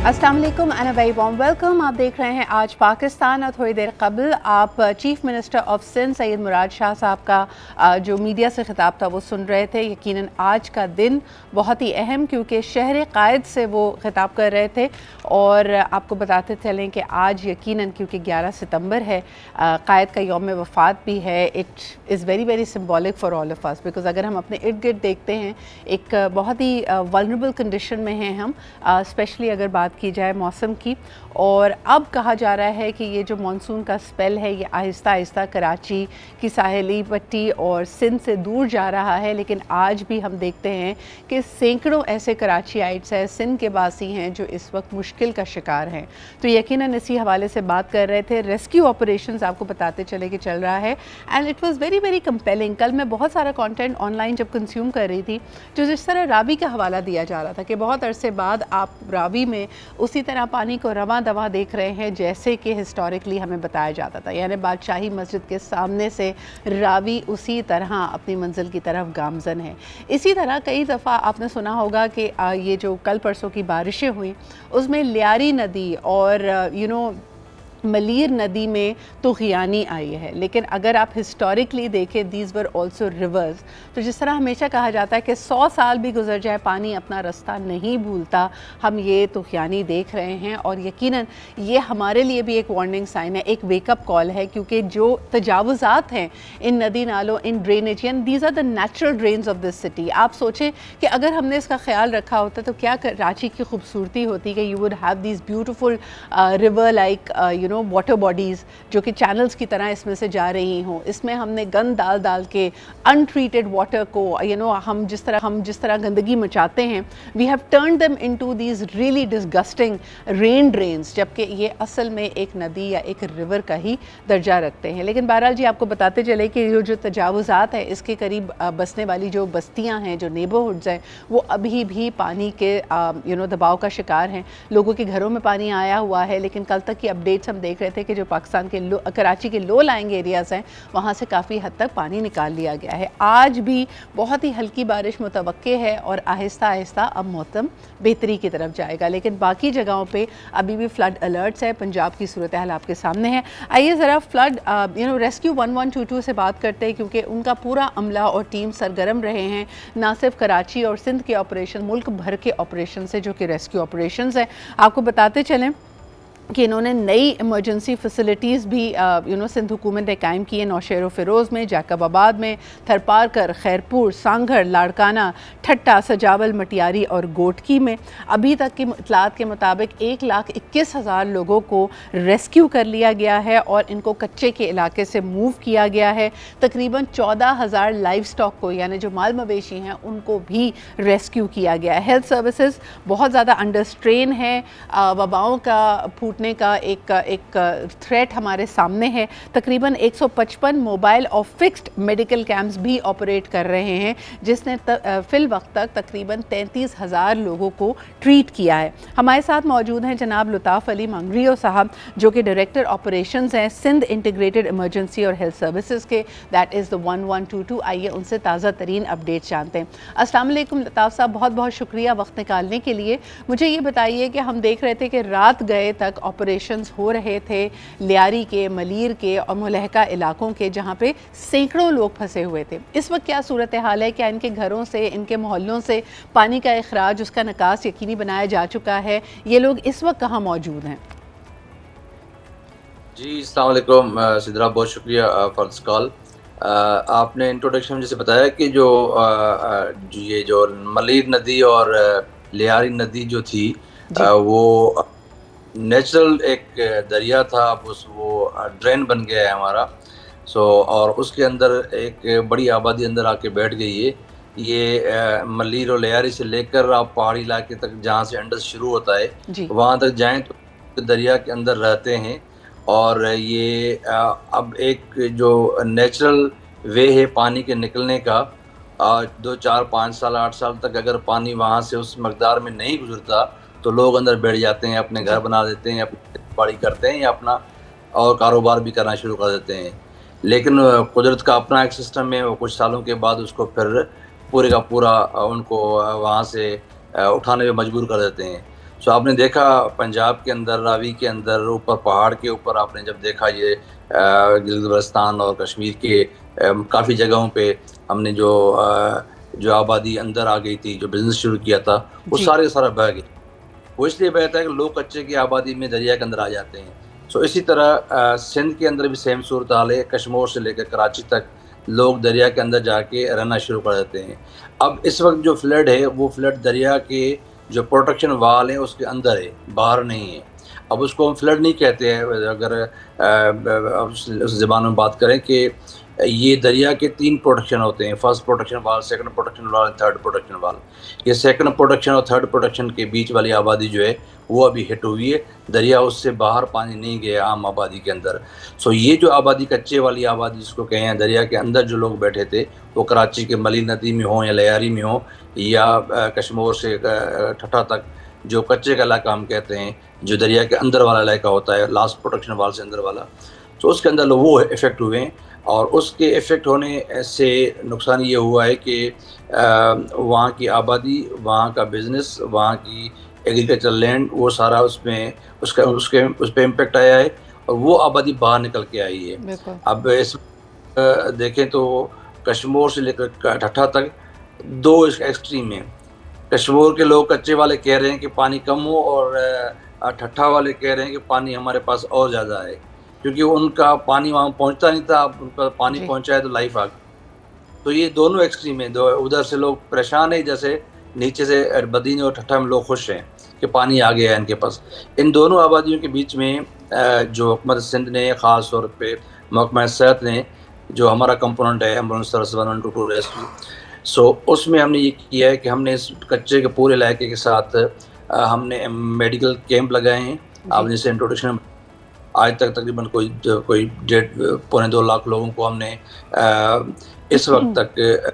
अस्सलाम वालेकुम and a very warm welcome. आप देख रहे हैं आज पाकिस्तान और थोड़ी देर कबल आप chief minister of Sindh Syed Murad Shah साहब का जो मीडिया से खिताब था वो सुन रहे थे। यकीनन आज का दिन बहुत ही अहम, क्योंकि शहर कायद से वो खिताब कर रहे थे। और आपको बताते चलें कि आज यकीनन क्योंकि 11 सितंबर है, कायद का यौम वफ़ात भी है। It is very very symbolic for all of us, because अगर हम अपने इर्द गिर्द देखते हैं एक बहुत ही वल्नरेबल कंडीशन में हैं हम, स्पेशली अगर बात की जाए मौसम की। और अब कहा जा रहा है कि ये जो मानसून का स्पेल है ये आहिस्ता आहिस्ता कराची की साहिली पट्टी और सिंध से दूर जा रहा है। लेकिन आज भी हम देखते हैं कि सैकड़ों ऐसे कराचीआइट्स हैं, सिंध के वासी हैं जो इस वक्त मुश्किल का शिकार हैं। तो यकीनन इसी हवाले से बात कर रहे थे। रेस्क्यू ऑपरेशंस आपको बताते चले कि चल रहा है and it was very very compelling. कल मैं बहुत सारा कंटेंट ऑनलाइन जब कंज्यूम कर रही थी, जो जिस तरह रावी का हवाला दिया जा रहा था कि बहुत अरसे बाद आप रावी में उसी तरह पानी को रवा दवा देख रहे हैं जैसे कि हिस्टोरिकली हमें बताया जाता था, यानी बादशाही मस्जिद के सामने से रावी उसी तरह अपनी मंजिल की तरफ गामजन है। इसी तरह कई दफ़ा आपने सुना होगा कि ये जो कल परसों की बारिशें हुई उसमें लियारी नदी और मलीर नदी में तूफ़ानी आई है। लेकिन अगर आप हिस्टोरिकली देखें, दीज वर ऑल्सो रिवर्स। तो जिस तरह हमेशा कहा जाता है कि 100 साल भी गुजर जाए पानी अपना रास्ता नहीं भूलता, हम ये तूफ़ानी देख रहे हैं। और यकीनन ये हमारे लिए भी एक वार्निंग साइन है, एक वेकअप कॉल है, क्योंकि जो तजावुज़ात हैं इन नदी नालों, इन drainage, and these are the natural drains of this city. आप सोचें कि अगर हमने इसका ख्याल रखा होता तो क्या कराची की खूबसूरती होती कि you would have these beautiful river like water bodies जो कि चैनल्स की तरह इसमें से जा रही हों। इसमें हमने गंद डाल डाल के अनट्रीटेड वाटर को हम जिस तरह गंदगी मचाते हैं, we have turn them into these really disgusting rain drains, जबकि ये असल में एक नदी या एक रिवर का ही दर्जा रखते हैं। लेकिन बहरहाल जी आपको बताते चले कि जो तजावुज़ात है इसके करीब बसने वाली जो बस्तियाँ हैं, जो नेबरहुड्स हैं, वो अभी भी पानी के दबाव का शिकार हैं। लोगों के घरों में पानी आया हुआ है। लेकिन कल तक की अपडेट्स हम देख रहे थे कि जो पाकिस्तान के कराची के लो लाइंग एरियाज़ हैं वहाँ से काफ़ी हद तक पानी निकाल लिया गया है। आज भी बहुत ही हल्की बारिश मुतवक्के है और आहिस्ता आहिस्ता अब मौसम बेहतरी की तरफ जाएगा। लेकिन बाकी जगहों पे अभी भी फ्लड अलर्ट्स है। पंजाब की सूरत हाल आपके सामने है। आइए ज़रा फ्लड रेस्क्यू 1122 से बात करते हैं, क्योंकि उनका पूरा अमला और टीम सरगर्म रहे हैं, ना सिर्फ कराची और सिंध के ऑपरेशन, मुल्क भर के ऑपरेशन से जो कि रेस्क्यू ऑपरेशन हैं। आपको बताते चलें कि इन्होंने नई इमरजेंसी फैसिलिटीज़ भी सिंध हुकूमत ने कायम की है। नौशेर फ़िरोज़ में, जैकबाबाद में, थरपारकर, खैरपुर, सांगड़, लाड़काना, ठट्टा, सजावल, मटियारी और गोटकी में अभी तक की इतलात के मुताबिक 1,21,000 लोगों को रेस्क्यू कर लिया गया है और इनको कच्चे के इलाके से मूव किया गया है। तकरीबन 14,000 लाइव स्टॉक को, यानी जो माल मवेशी हैं, उनको भी रेस्क्यू किया गया है। हेल्थ सर्विसेज बहुत ज़्यादा अंडर स्ट्रेन है। वबाओं का फूटने का एक थ्रेट हमारे सामने है। तकरीबन 155 मोबाइल और फिक्स्ड मेडिकल कैंप्स भी ऑपरेट कर रहे हैं, जिसने फिल वक्त तक तकरीबन 33,000 लोगों को ट्रीट किया है। हमारे साथ मौजूद हैं जनाब लुताफ़ अली मंगरियो साहब, जो कि डायरेक्टर ऑपरेशंस हैं सिंध इंटीग्रेटेड इमरजेंसी और हेल्थ सर्विसेज के, दैट इज़ द 1122। आइए उनसे ताज़ा तरीन अपडेट जानते हैं। अस्सलाम वालेकुम लुताफ़ साहब, बहुत बहुत शुक्रिया वक्त निकालने के लिए। मुझे ये बताइए कि हम देख रहे थे कि रात गए तक ऑपरेशंस हो रहे थे लियारी के, मलीर के और मुलहका इलाकों के, जहां पे सैकड़ों लोग फंसे हुए थे। इस वक्त क्या सूरत हाल है? क्या इनके घरों से, इनके मोहल्लों से पानी का इखराज, उसका निकास यकीनी बनाया जा चुका है? ये लोग इस वक्त कहाँ मौजूद हैं? जी अस्सलाम वालेकुम सिद्रा, बहुत शुक्रिया फॉर दिस कॉल। आपने इंट्रोडक्शन में जैसे बताया कि ये जो मलीर नदी और लियारी नदी जो थी वो नेचुरल एक दरिया था, अब वो ड्रेन बन गया है हमारा। और उसके अंदर एक बड़ी आबादी अंदर आके बैठ गई है। ये मलीर और लियारी से लेकर आप पहाड़ी इलाके तक, जहाँ से अंडस शुरू होता है, वहाँ तक जाएं तो दरिया के अंदर रहते हैं। और ये अब एक जो नेचुरल वे है पानी के निकलने का, 2, 4, 5 साल, 8 साल तक अगर पानी वहाँ से उस मकदार में नहीं गुजरता तो लोग अंदर बैठ जाते हैं, अपने घर बना देते हैं, अपनी बाड़ी करते हैं या अपना और कारोबार भी करना शुरू कर देते हैं। लेकिन कुदरत का अपना एक सिस्टम है, वो कुछ सालों के बाद उसको फिर पूरे का पूरा उनको वहाँ से उठाने में मजबूर कर देते हैं। सो आपने देखा पंजाब के अंदर, रावी के अंदर, ऊपर पहाड़ के ऊपर आपने जब देखा ये गिलगित बल्तिस्तान और कश्मीर के काफ़ी जगहों पे हमने जो आबादी अंदर आ गई थी, जो बिज़नेस शुरू किया था, वो सारे सारा बह गए। वो इसलिए बहता है कि लोग कच्चे की आबादी में दरिया के अंदर आ जाते हैं। सो इसी तरह सिंध के अंदर भी सेम सूरत हाल है। कश्मीर से लेकर कराची तक लोग दरिया के अंदर जाके रहना शुरू कर देते हैं। अब इस वक्त जो फ्लड है वो फ्लड दरिया के जो प्रोटेक्शन वाल है उसके अंदर है, बाहर नहीं है। अब उसको हम फ्लड नहीं कहते हैं, अगर उस ज़बान में बात करें कि ये दरिया के 3 प्रोटेक्शन होते हैं, फर्स्ट प्रोटेक्शन वाल, सेकंड प्रोटेक्शन वाल, थर्ड प्रोटेक्शन वाल। ये सेकंड प्रोटेक्शन और थर्ड प्रोटेक्शन के बीच वाली आबादी जो है वो अभी हिट हुई है। दरिया उससे बाहर पानी नहीं गया आम आबादी के अंदर। सो ये जो आबादी, कच्चे वाली आबादी जिसको कहें हैं, दरिया के अंदर जो लोग बैठे थे, वो कराची के मली नदी में हो या लियारी में हो या कश्मीर से ठट्ठा तक जो कच्चे का इलाका हम कहते हैं, जो दरिया के अंदर वाला इलाका होता है, लास्ट प्रोटेक्शन वाल से अंदर वाला, तो उसके अंदर लोग वो इफ़ेक्ट हुए हैं। और उसके इफ़ेक्ट होने से नुकसान ये हुआ है कि वहाँ की आबादी, वहाँ का बिज़नेस, वहाँ की एग्रीकल्चर लैंड, वो सारा उसमें उस पर इम्पेक्ट आया है और वो आबादी बाहर निकल के आई है। अब इस देखें तो कश्मीर से लेकर ठट्ठा तक 2 एक्सट्रीम हैं। कश्मीर के लोग कच्चे वाले कह रहे हैं कि पानी कम हो और ठट्ठा वाले कह रहे हैं कि पानी हमारे पास और ज़्यादा है, क्योंकि उनका पानी वहाँ पहुँचता नहीं था, अब उनका पानी पहुँचा है तो लाइफ आ गई। तो ये दोनों एक्सट्रीम है। उधर से लोग परेशान है, जैसे नीचे से बदीन और ठट्ठा में लोग खुश हैं कि पानी आ गया है इनके पास। इन दोनों आबादियों के बीच में जो हुकूमत सिंध ने, ख़ास तौर पे महकमा सेहत ने, जो हमारा कंपोनेंट है एम्बुलेंस सर्विस 112 रेस्क्यू, सो उसमें हमने ये किया है कि हमने इस कच्चे के पूरे इलाके के साथ हमने मेडिकल कैंप लगाए हैं। आपने जैसे इंट्रोडक्शन, आज तक तकरीबन कोई 1.5-2 लाख लोगों को हमने इस वक्त तक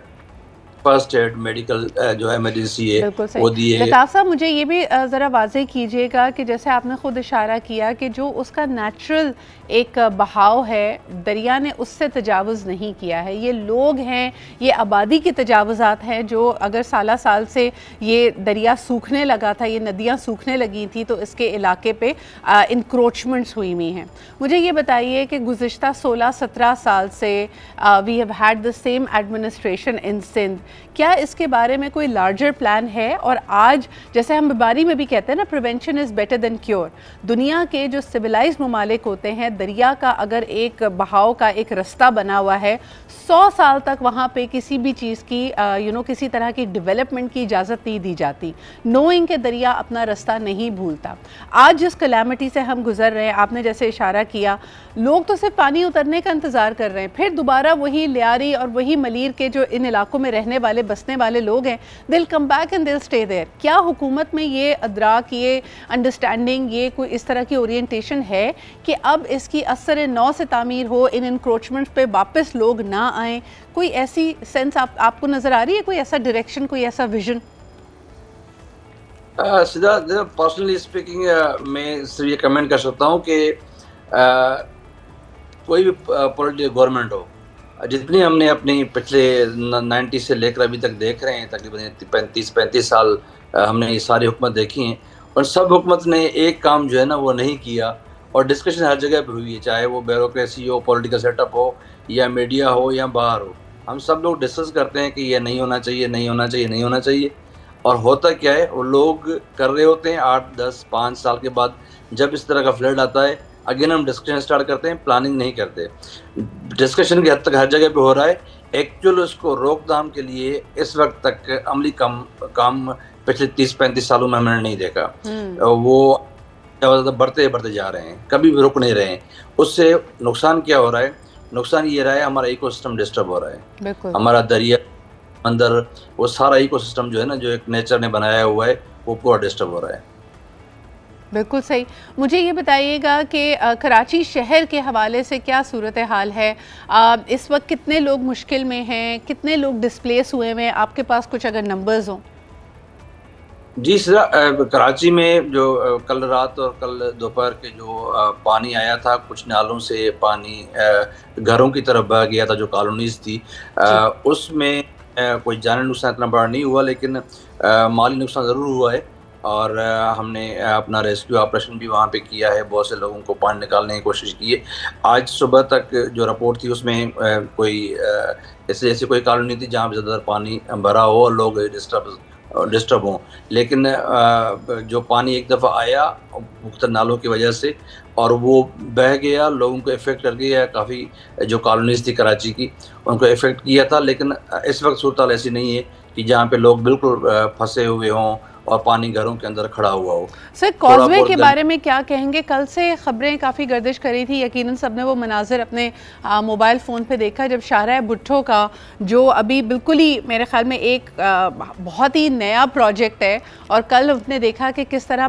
फर्स्ट एड मेडिकल जो इमरजेंसी है वो दी है। लताफ़ साहब, मुझे ये भी ज़रा वाज़ेह कीजिएगा कि जैसे आपने ख़ुद इशारा किया कि जो उसका नेचुरल एक बहाव है, दरिया ने उससे तजावुज़ नहीं किया है। ये लोग हैं, ये आबादी के तजावुज़ात हैं जो अगर साल से ये दरिया सूखने लगा था, ये नदियाँ सूखने लगी थी, तो इसके इलाके पे इंक्रोचमेंट्स हुई हुई हैं। मुझे ये बताइए कि गुज़िश्ता 16-17 साल से we have had the same administration in Sindh, क्या इसके बारे में कोई लार्जर प्लान है? और आज जैसे हम बीमारी में भी कहते हैं ना, prevention is better than cure. दुनिया के जो सिविलाइज्ड ममालिक होते हैं, दरिया का अगर एक बहाव का एक रास्ता बना हुआ है, 100 साल तक वहाँ पे किसी भी चीज़ की किसी तरह की डेवलपमेंट की इजाज़त नहीं दी जाती, नोइंग के दरिया अपना रास्ता नहीं भूलता। आज जिस कलामिटी से हम गुजर रहे हैं, आपने जैसे इशारा किया, लोग तो सिर्फ पानी उतरने का इंतज़ार कर रहे हैं, फिर दोबारा वही लियारी और वही मलीर के जो इन इलाकों में रहने वाले, बसने वाले लोग हैं, दिल कम बैक एंड दिल स्टे देयर। क्या हुकूमत में ये अदराक, ये अंडरस्टैंडिंग, ये कोई इस तरह की ओरिएंटेशन है कि अब इसकी असर नौ से तामीर हो, इन इंक्रोचमेंट्स पे वापस लोग ना आएँ? कोई ऐसी सेंस आपको नज़र आ रही है, कोई ऐसा डायरेक्शन, कोई ऐसा विजन? सीधा पर्सनली स्पीकिंग मैं सिर्फ ये कमेंट कर सकता हूँ कि कोई भी पॉलिटिकल गवर्नमेंट हो, जितनी हमने अपनी पिछले 90 से लेकर अभी तक देख रहे हैं, तकरीबन 35 साल हमने ये सारी हुकूमत देखी हैं, और सब हुकूमत ने एक काम जो है ना वो नहीं किया। और डिस्कशन हर जगह पर हुई है, चाहे वो ब्यूरोक्रेसी हो, पॉलिटिकल सेटअप हो, या मीडिया हो, या बाहर हो। हम सब लोग डिस्कस करते हैं कि ये नहीं होना चाहिए, नहीं होना चाहिए, नहीं होना चाहिए। और होता क्या है, वो लोग कर रहे होते हैं। 8, 10, 5 साल के बाद जब इस तरह का फ्लड आता है, अगेन हम डिस्कशन स्टार्ट करते हैं, प्लानिंग नहीं करते। डिस्कशन की हद तक हर जगह पे हो रहा है। एक्चुअल उसको रोकथाम के लिए इस वक्त तक अमली काम पिछले 30-35 सालों में हमने नहीं देखा। वो बढ़ते जा रहे हैं, कभी भी रुक नहीं रहे हैं। उससे नुकसान क्या हो रहा है? नुकसान ये रहा है, हमारा इकोसिस्टम डिस्टर्ब हो रहा है। हमारा दरिया, अंदर वो सारा इकोसिस्टम जो है ना, जो एक नेचर ने बनाया हुआ है, वो पूरा डिस्टर्ब हो रहा है। बिल्कुल सही। मुझे ये बताइएगा कि कराची शहर के हवाले से क्या सूरत हाल है? इस वक्त कितने लोग मुश्किल में हैं, कितने लोग डिस्प्लेस हुए हैं? आपके पास कुछ अगर नंबर्स हों। जी सर, कराची में जो कल रात और कल दोपहर के जो पानी आया था, कुछ नालों से पानी घरों की तरफ बह गया था, जो कॉलोनीज थी, उसमें कोई जानी नुकसान इतना बड़ा नहीं हुआ, लेकिन माली नुकसान ज़रूर हुआ है। और हमने अपना रेस्क्यू ऑपरेशन भी वहाँ पे किया है, बहुत से लोगों को पानी निकालने की कोशिश की है। आज सुबह तक जो रिपोर्ट थी उसमें कोई ऐसी कोई कॉलोनी नहीं थी जहाँ पे ज़्यादा पानी भरा हो और लोग डिस्टर्ब हों, लेकिन जो पानी एक दफ़ा आया मुख्तलिफ नालों की वजह से और वो बह गया, लोगों को इफ़ेक्ट कर गया। काफ़ी जो कॉलोनीज़ थी कराची की उनको इफ़ेक्ट किया था, लेकिन इस वक्त सूरत ऐसी नहीं है कि जहाँ पे लोग बिल्कुल फंसे हुए हों और पानी घरों के अंदर खड़ा हुआ हो। सर, कॉजवे के बारे में क्या कहेंगे? कल से खबरें काफ़ी गर्दिश करी थी, यकीनन सबने वो मनाजिर अपने मोबाइल फ़ोन पे देखा जब शाहराह भुट्टो का, जो अभी बिल्कुल ही मेरे ख्याल में एक बहुत ही नया प्रोजेक्ट है, और कल उसने देखा कि किस तरह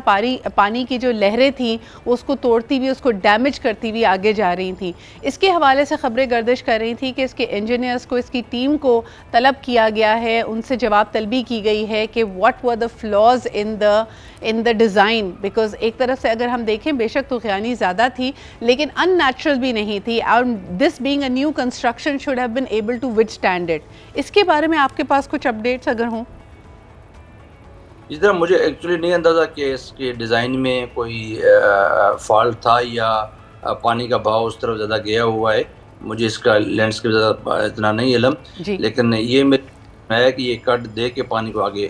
पानी की जो लहरें थी उसको तोड़ती हुई, उसको डैमेज करती हुई आगे जा रही थी। इसके हवाले से खबरें गर्दिश कर रही थी कि इसके इंजीनियर्स को, इसकी टीम को तलब किया गया है, उनसे जवाब तलबी की गई है कि what were the flaws in the design, because एक तरफ से अगर हम देखें बेशक तुग़यानी ज़्यादा थी लेकिन अननेचुरल भी नहीं थी, और this being a new construction should have been able to withstand it. इसके बारे में आपके पास कुछ अपडेट्स अगर हों? इस तरह मुझे एक्चुअली नहीं अंदाज़ा कि इसके डिज़ाइन में कोई फॉल्ट था या पानी का बहाव उस तरफ ज़्यादा गया हुआ है। मुझे इसका लैंडस्केप ज़्यादा इतना नहीं इल्म, लेकिन ये है कि ये कट दे के पानी को आगे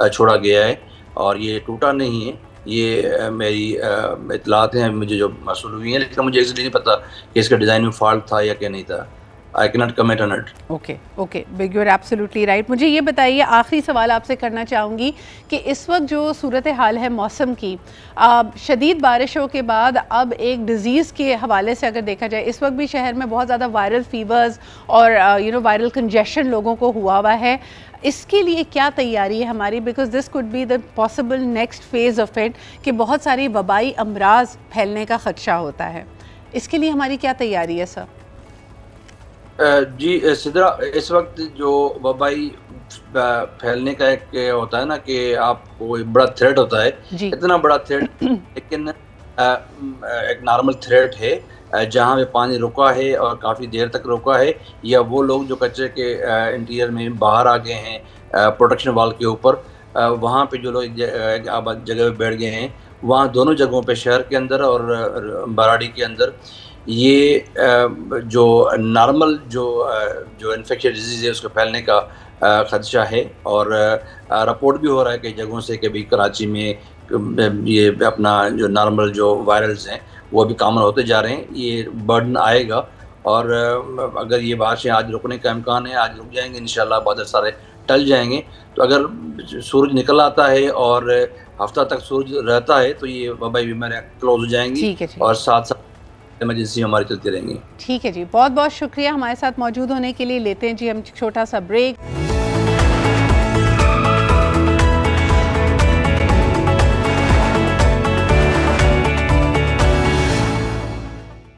छोड़ा गया है और ये टूटा नहीं है। ये मेरी इतलात हैं मुझे जो मसूल हुई हैं, लेकिन मुझे एक्चुअली नहीं पता कि इसका डिज़ाइन में फॉल्ट था या क्या नहीं था। I cannot comment on it. Okay, you are absolutely right. मुझे ये बताइए, आखिरी सवाल आपसे करना चाहूँगी कि इस वक्त जो सूरत हाल है मौसम की, शदीद बारिशों के बाद अब एक डिज़ीज़ के हवाले से अगर देखा जाए, इस वक्त भी शहर में बहुत ज़्यादा वायरल फीवर्स और वायरल कंजेशन लोगों को हुआ है। इसके लिए क्या तैयारी है हमारी? Because this could be the possible next phase of it, कि बहुत सारी वबाई अमराज फैलने का ख़दशा होता है। इसके लिए हमारी क्या तैयारी है सर? जी सिद्रा, इस वक्त जो वबाई फैलने का एक होता है ना कि आपको एक बड़ा थ्रेट होता है, इतना बड़ा थ्रेट लेकिन एक नॉर्मल थ्रेट है जहाँ पे पानी रुका है और काफ़ी देर तक रुका है, या वो लोग जो कचरे के इंटीरियर में बाहर आ गए हैं प्रोटेक्शन वॉल के ऊपर, वहाँ पे जो लोग जगह पे बैठ गए हैं, वहाँ दोनों जगहों पे, शहर के अंदर और बराड़ी के अंदर, ये जो नॉर्मल जो इन्फेक्शन डिजीज़ है उसके फैलने का ख़दशा है। और रिपोर्ट भी हो रहा है कई जगहों से कि अभी कराची में ये अपना जो नॉर्मल जो वायरल्स हैं वो भी कॉमन होते जा रहे हैं। ये बर्डन आएगा और अगर ये बारिशें आज रुकने का इम्कान है, आज रुक जाएंगे इंशाल्लाह, बादल सारे टल जाएंगे। तो अगर सूरज निकल आता है और हफ्ता तक सूरज रहता है तो ये वबाई बीमारियाँ क्लोज हो जाएंगी और साथ साथ इमरजेंसी हमारी चलती रहेंगी। ठीक है जी, बहुत बहुत शुक्रिया हमारे साथ मौजूद होने के लिए। लेते हैं जी हम छोटा सा ब्रेक।